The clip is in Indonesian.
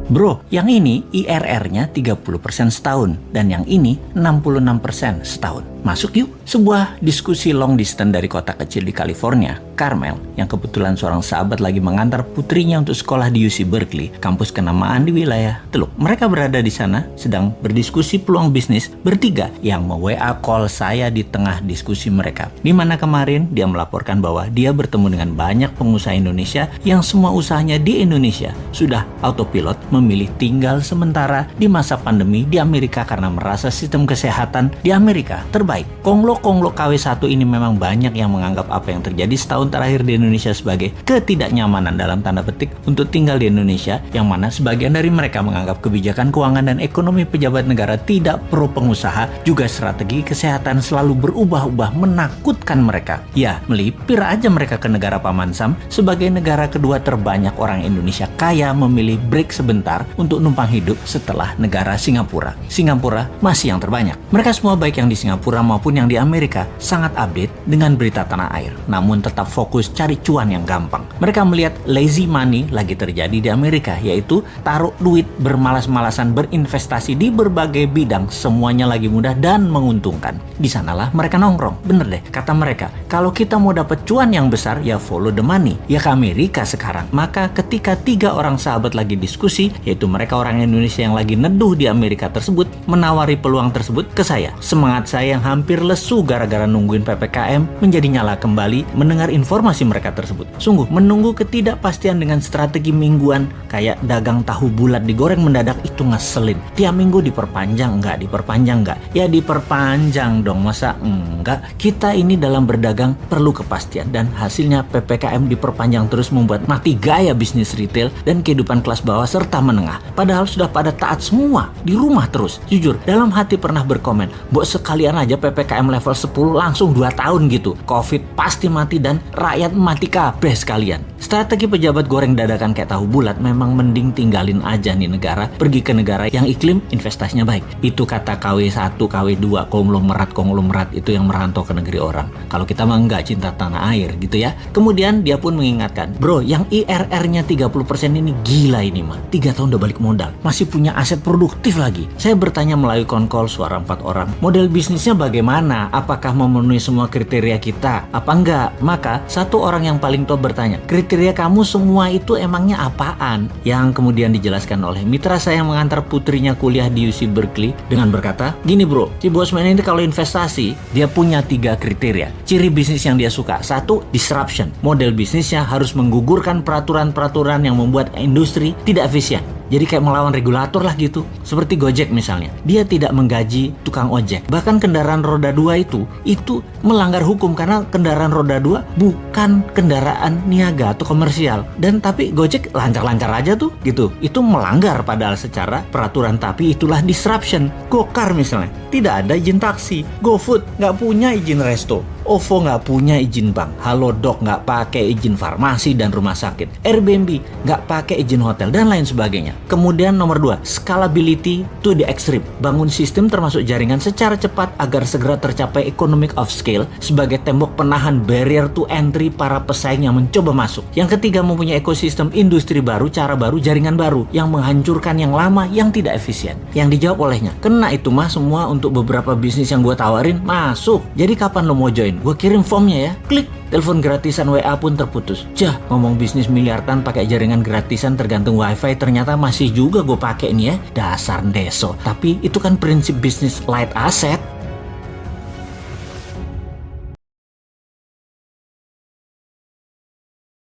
Bro, yang ini IRR-nya 30% setahun dan yang ini 66% setahun. Masuk yuk. Sebuah diskusi long distance dari kota kecil di California, Carmel, yang kebetulan seorang sahabat lagi mengantar putrinya untuk sekolah di UC Berkeley, kampus kenamaan di wilayah Teluk. Mereka berada di sana sedang berdiskusi peluang bisnis bertiga yang WA call saya di tengah diskusi mereka. Di mana kemarin dia melaporkan bahwa dia bertemu dengan banyak pengusaha Indonesia yang semua usahanya di Indonesia sudah autopilot memilih tinggal sementara di masa pandemi di Amerika karena merasa sistem kesehatan di Amerika terbaik. Konglo KW1 ini memang banyak yang menganggap apa yang terjadi setahun terakhir di Indonesia sebagai ketidaknyamanan dalam tanda petik untuk tinggal di Indonesia, yang mana sebagian dari mereka menganggap kebijakan keuangan dan ekonomi pejabat negara tidak pro pengusaha, juga strategi kesehatan selalu berubah-ubah menakutkan mereka. Ya, melipir aja mereka ke negara Paman Sam sebagai negara kedua terbanyak orang Indonesia kaya memilih break sebentar untuk numpang hidup setelah negara Singapura. Singapura masih yang terbanyak. Mereka semua baik yang di Singapura maupun yang di Amerika sangat update dengan berita tanah air, namun tetap fokus cari cuan yang gampang. Mereka melihat lazy money lagi terjadi di Amerika, yaitu taruh duit bermalas-malasan berinvestasi di berbagai bidang, semuanya lagi mudah dan menguntungkan. Di sanalah mereka nongkrong. Bener deh, kata mereka, kalau kita mau dapat cuan yang besar ya follow the money, ya ke Amerika sekarang. Maka ketika 3 orang sahabat lagi diskusi, yaitu mereka orang Indonesia yang lagi neduh di Amerika tersebut, menawari peluang tersebut ke saya. Semangat saya yang hampir lesu gara-gara nungguin PPKM menjadi nyala kembali mendengar informasi mereka tersebut. Sungguh menunggu ketidakpastian dengan strategi mingguan kayak dagang tahu bulat digoreng mendadak itu ngeselin. Tiap minggu diperpanjang enggak? Ya diperpanjang dong, masa enggak? Kita ini dalam berdagang perlu kepastian dan hasilnya PPKM diperpanjang terus membuat mati gaya bisnis retail dan kehidupan kelas bawah serta menengah. Padahal sudah pada taat semua, di rumah terus. Jujur, dalam hati pernah berkomen, "Mbok sekalian aja PPKM level 10 langsung 2 tahun gitu. Covid pasti mati dan rakyat mati kabeh sekalian." Strategi pejabat goreng dadakan kayak tahu bulat memang mending tinggalin aja nih negara, pergi ke negara yang iklim investasinya baik. Itu kata KW1, KW2, konglomerat itu yang merantau ke negeri orang. Kalau kita mah enggak, cinta tanah air gitu ya. Kemudian dia pun mengingatkan, "Bro, yang IRR-nya 30% ini gila ini mah. 3 tahun udah balik modal. Masih punya aset produktif lagi." Saya bertanya melalui konkol suara 4 orang, model bisnisnya bagaimana? Apakah memenuhi semua kriteria kita? Apa enggak? Maka satu orang yang paling top bertanya, "Kriteria kamu semua itu emangnya apaan?" Yang kemudian dijelaskan oleh mitra saya yang mengantar putrinya kuliah di UC Berkeley dengan berkata, "Gini bro, si Bosman ini kalau investasi, dia punya 3 kriteria. Ciri bisnis yang dia suka. 1, disruption. Model bisnisnya harus menggugurkan peraturan-peraturan yang membuat industri tidak efisien. Jadi kayak melawan regulator lah gitu. Seperti Gojek misalnya. Dia tidak menggaji tukang ojek. Bahkan kendaraan roda 2 itu melanggar hukum karena kendaraan roda 2 bukan kendaraan niaga atau komersial. Dan tapi Gojek lancar-lancar aja tuh gitu. Itu melanggar padahal secara peraturan, tapi itulah disruption. Gokar misalnya, tidak ada izin taksi. GoFood nggak punya izin resto. OVO nggak punya izin bank. Halodoc nggak pakai izin farmasi dan rumah sakit. Airbnb nggak pakai izin hotel dan lain sebagainya. Kemudian nomor 2, scalability to the extreme. Bangun sistem termasuk jaringan secara cepat agar segera tercapai economic of scale sebagai tembok penahan barrier to entry para pesaing yang mencoba masuk. Yang ketiga, mempunyai ekosistem industri baru, cara baru, jaringan baru yang menghancurkan yang lama yang tidak efisien. Yang dijawab olehnya, "Kena itu mah semua untuk beberapa bisnis yang gue tawarin masuk. Jadi kapan lo mau join? Gue kirim formnya ya." Klik. Telepon gratisan WA pun terputus. Ngomong bisnis miliaran pakai jaringan gratisan tergantung wifi ternyata masih juga gue pakai nih ya. Dasar deso. Tapi itu kan prinsip bisnis light asset.